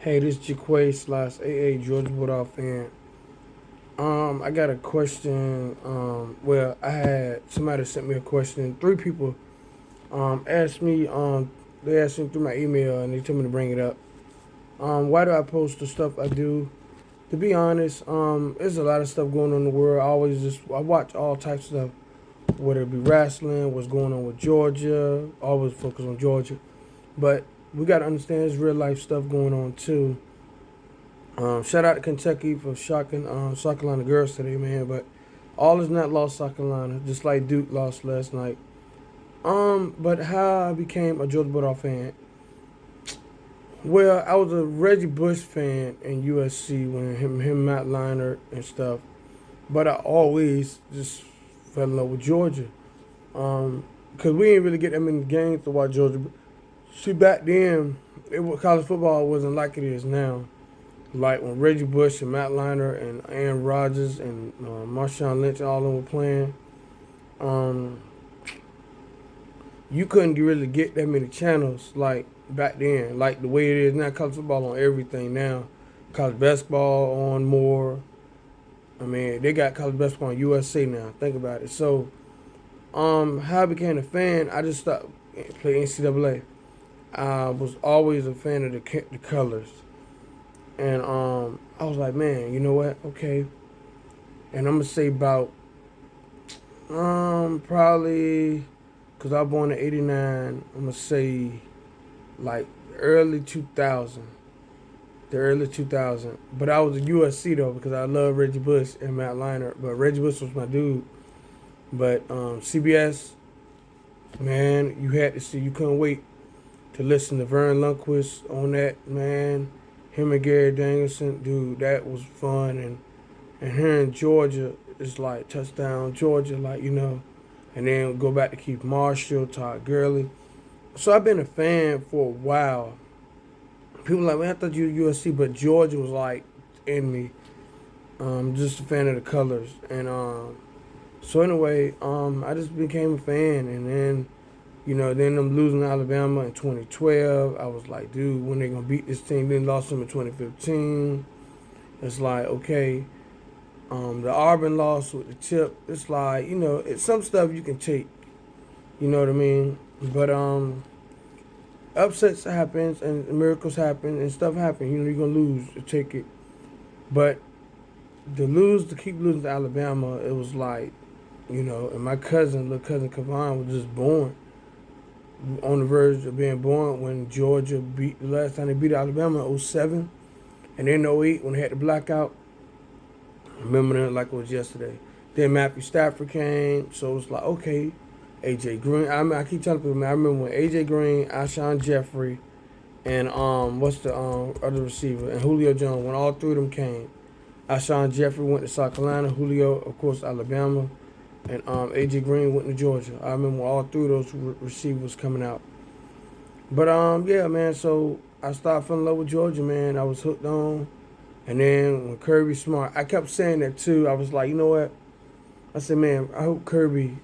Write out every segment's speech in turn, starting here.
Hey, this is Jaquay /AA Georgia Bulldog fan. I got a question. Well, I had somebody sent me a question. Three people asked me. They asked me through my email, and they told me to bring it up. Why do I post the stuff I do? To be honest, there's a lot of stuff going on in the world. I watch all types of stuff, whether it be wrestling, what's going on with Georgia. Always focus on Georgia, but we got to understand there's real life stuff going on too. Shout out to Kentucky for shocking South Carolina girls today, man. But all is not lost, South Carolina. Just like Duke lost last night. But how I became a Georgia Bulldog fan? Well, I was a Reggie Bush fan in USC when Matt Leinart and stuff. But I always just fell in love with Georgia. Cause we didn't really get that many games to watch Georgia. See, back then, college football wasn't like it is now. Like when Reggie Bush and Matt Leinart and Aaron Rodgers and Marshawn Lynch all of them were playing, um, you couldn't really get that many channels like back then. Like the way it is now, college football on everything now. College basketball on more. I mean, they got college basketball on USA now. Think about it. So, how I became a fan, I just started playing NCAA. I was always a fan of the colors. And I was like, man, you know what? Okay. And I'm gonna say about probably because I was born in '89. I'm gonna say like early 2000, the early 2000. But I was a USC though because I love Reggie Bush and Matt Leinart. But Reggie Bush was my dude. But CBS, man, you had to see. You couldn't wait to listen to Vern Lundquist on that, man. Him and Gary Danielson, dude, that was fun. And here in Georgia, it's like touchdown Georgia, and then go back to Keith Marshall, Todd Gurley. So I've been a fan for a while. People like, man, I thought you were USC, but Georgia was like in me. Just a fan of the colors. And so anyway, I just became a fan, and then then I'm losing to Alabama in 2012. I was like, dude, when they gonna beat this team? Then lost them in 2015. It's like, okay. The Auburn loss with the tip. It's like, it's some stuff you can take. You know what I mean? But upsets happens and miracles happen and stuff happen. You're gonna lose to take it. But to keep losing to Alabama, it was like, and my little cousin Kavan was just born. On the verge of being born when Georgia beat the last time they beat Alabama in '07, and then '08 when they had the blackout. I remember that like it was yesterday. Then Matthew Stafford came, so it was like, okay, AJ Green. I keep telling people, man, I remember when AJ Green, Alshon Jeffrey, and what's the other receiver, and Julio Jones, when all three of them came. Alshon Jeffrey went to South Carolina, Julio, of course, Alabama. And AJ Green went to Georgia. I remember all three of those receivers coming out. But yeah, man. So I started falling in love with Georgia, man. I was hooked on. And then when Kirby Smart, I kept saying that too. I was like, you know what? I said, man, I hope Kirby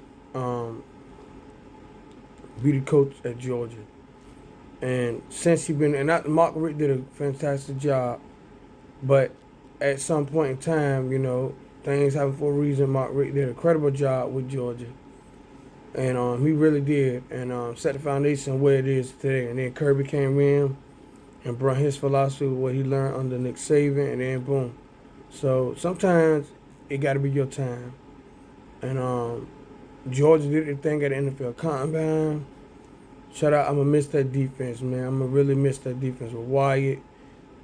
be the coach at Georgia. And since Mark Richt did a fantastic job. But at some point in time, things happen for a reason. Mark Richt did a credible job with Georgia. And he really did. And set the foundation where it is today. And then Kirby came in and brought his philosophy with what he learned under Nick Saban. And then boom. So sometimes it got to be your time. And Georgia did the thing at the NFL Combine. Shout out. I'm going to miss that defense, man. I'm going to really miss that defense with Wyatt,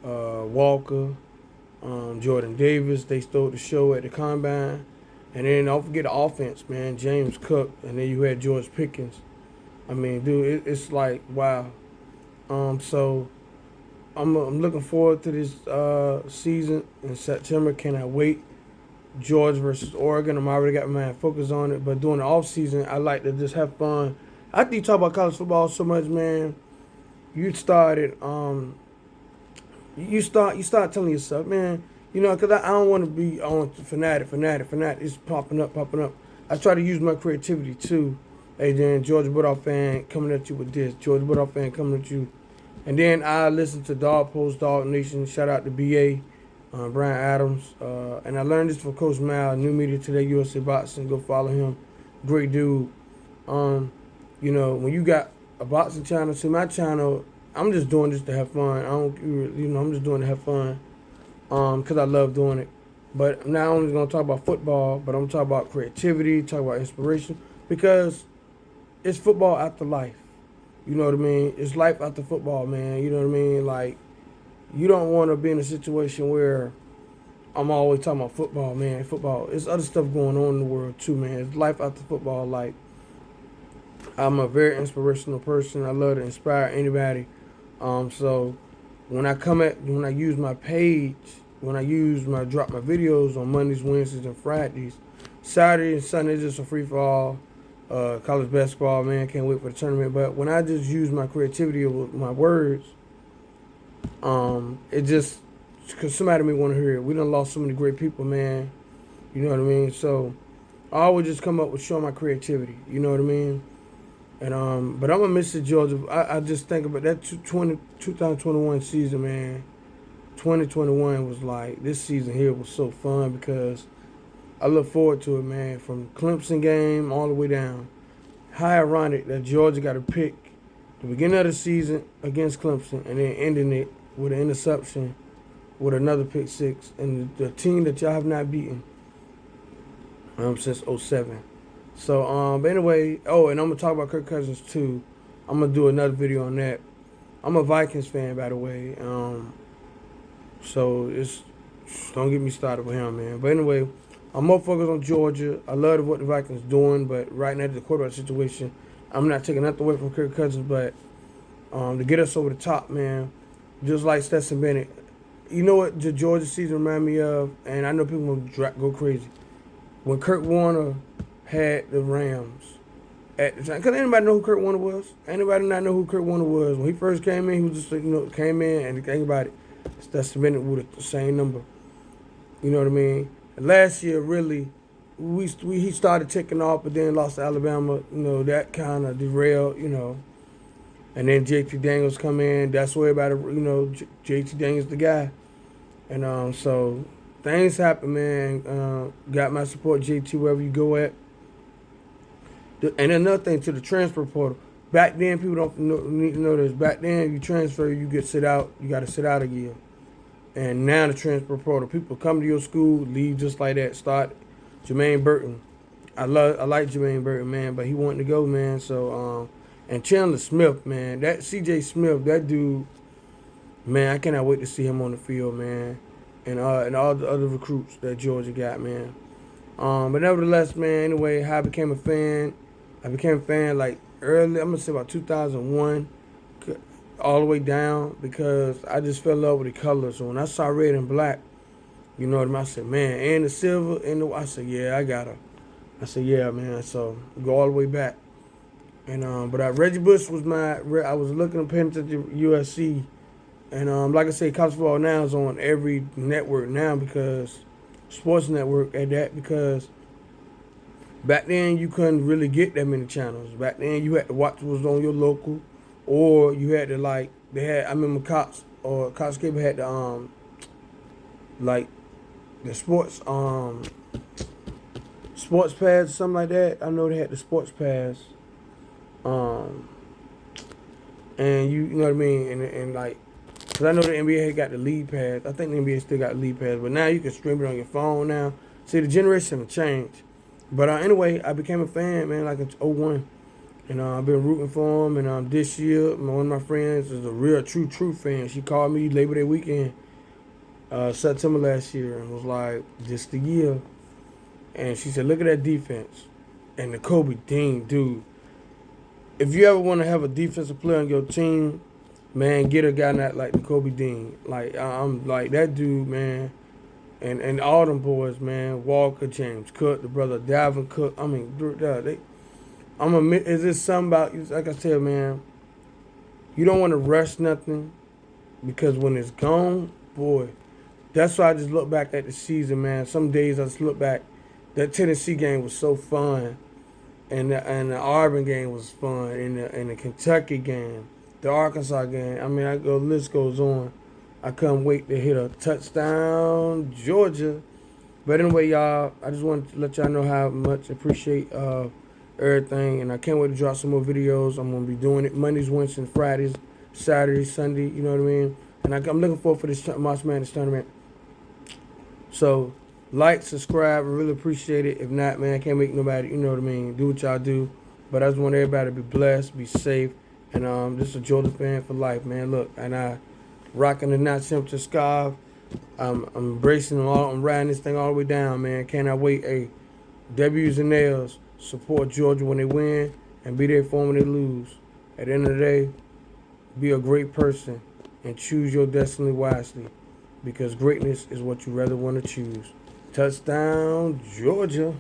Walker, Jordan Davis. They stole the show at the Combine. And then don't forget the offense, man. James Cook. And then you had George Pickens. I mean, dude, it's like, wow. So I'm looking forward to this season in September. Cannot wait. Georgia versus Oregon. I'm already got my mind focused on it. But during the off season, I like to just have fun. After you talk about college football so much, man, you start telling yourself, man, because I don't want to be on fanatic. It's popping up. I try to use my creativity too. Hey, then Georgia Bulldog fan coming at you with this. Georgia Bulldog fan coming at you And then I listen to Dog Post, Dog Nation. Shout out to BA, Brian Adams. And I learned this from Coach Mal, New Media Today, USA Boxing. Go follow him. Great dude. You know, when you got a boxing channel, see my channel, I'm just doing this to have fun. I don't, you know, I'm just doing it to have fun. Because I love doing it. But not only going to talk about football, but I'm going to talk about creativity, talk about inspiration. Because it's football after life. You know what I mean? It's life after football, man. You know what I mean? Like, you don't want to be in a situation where I'm always talking about football, man. Football. There's other stuff going on in the world, too, man. It's life after football. Like, I'm a very inspirational person. I love to inspire anybody. So when I use my page, drop my videos on Mondays, Wednesdays, and Fridays, Saturday and Sunday just a free for all. College basketball, man, can't wait for the tournament. But when I just use my creativity with my words, it just, because somebody may want to hear it. We done lost so many great people, man. You know what I mean? So I always just come up with showing my creativity. You know what I mean? And but I'm gonna miss the Georgia. I just think about that 2021 season, man. 2021 was like, this season here was so fun because I look forward to it, man. From Clemson game all the way down. How ironic that Georgia got to pick the beginning of the season against Clemson and then ending it with an interception with another pick six, and the team that y'all have not beaten since '07. So but anyway, and I'm gonna talk about Kirk Cousins too. I'm gonna do another video on that. I'm a Vikings fan, by the way. So it's, don't get me started with him, man. But anyway, I'm more focused on Georgia. I love what the Vikings doing, but right now the quarterback situation, I'm not taking nothing away from Kirk Cousins, but to get us over the top, man, just like Stetson Bennett. You know what the Georgia season remind me of, and I know people will go crazy. When Kurt Warner had the Rams at the time. Because anybody know who Kurt Warner was? Anybody not know who Kurt Warner was? When he first came in, he was just, came in, and think about it, Stetson Bennett with the same number. You know what I mean? And last year, really, he started taking off, but then lost to Alabama. That kind of derailed, And then JT Daniels come in. That's where everybody, JT Daniels the guy. And so things happen, man. Got my support, JT, wherever you go at. And another thing, to the transfer portal. Back then, people don't need to know this. Back then, you transfer, you get sit out. You got to sit out a year. And now the transfer portal, people come to your school, leave just like that. Start Jermaine Burton. I like Jermaine Burton, man, but he wanted to go, man. So and Chandler Smith, man, that CJ Smith, that dude, man, I cannot wait to see him on the field, man. And all the other recruits that Georgia got, man. But nevertheless, man, anyway, how I became a fan. I became a fan like early, I'm going to say about 2001, all the way down, because I just fell in love with the colors. So when I saw red and black, you know what I mean? I said, man, and the silver, I said, yeah, I got her. I said, yeah, man. So go all the way back. And but Reggie Bush was I was looking at paying attention to USC. And like I say, college football now is on every network now, because sports network at that, because back then you couldn't really get that many channels. Back then you had to watch what was on your local, or you had to I remember Cox Cable had the the sports pass or something like that. I know they had the sports pass. And you know what I mean, and because I know the NBA had got the league pass. I think the NBA still got the league pass, but now you can stream it on your phone now. See, the generation have changed. But anyway, I became a fan, man, like in '01. And I've been rooting for him. And this year, one of my friends is a real, true fan. She called me Labor Day weekend, September last year, and was like, this the year. And she said, look at that defense. And the Kobe Dean, dude. If you ever want to have a defensive player on your team, man, get a guy not like the Kobe Dean. I'm like that dude, man. And all them boys, man. Walker, James Cook, the brother Dalvin Cook. I mean, is this something about, like I said, man, you don't want to rush nothing, because when it's gone, boy, that's why I just look back at the season, man. Some days I just look back. That Tennessee game was so fun. And the Auburn game was fun, and the Kentucky game, the Arkansas game. I mean, the list goes on. I couldn't wait to hit a touchdown, Georgia. But anyway, y'all, I just wanted to let y'all know how much I appreciate everything, and I can't wait to drop some more videos. I'm gonna be doing it Mondays, Wednesdays, Fridays, Saturdays, Sunday. You know what I mean? And I'm looking forward for this March Madness tournament. So, like, subscribe, I really appreciate it. If not, man, I can't make nobody. You know what I mean? Do what y'all do. But I just want everybody to be blessed, be safe, and this is a Georgia fan for life, man. Look, and I rocking the not temperature scarf. I'm embracing all. I'm riding this thing all the way down, man. Cannot wait. Hey, W's and L's. Support Georgia when they win, and be there for them when they lose. At the end of the day, be a great person and choose your destiny wisely, because greatness is what you rather want to choose. Touchdown, Georgia.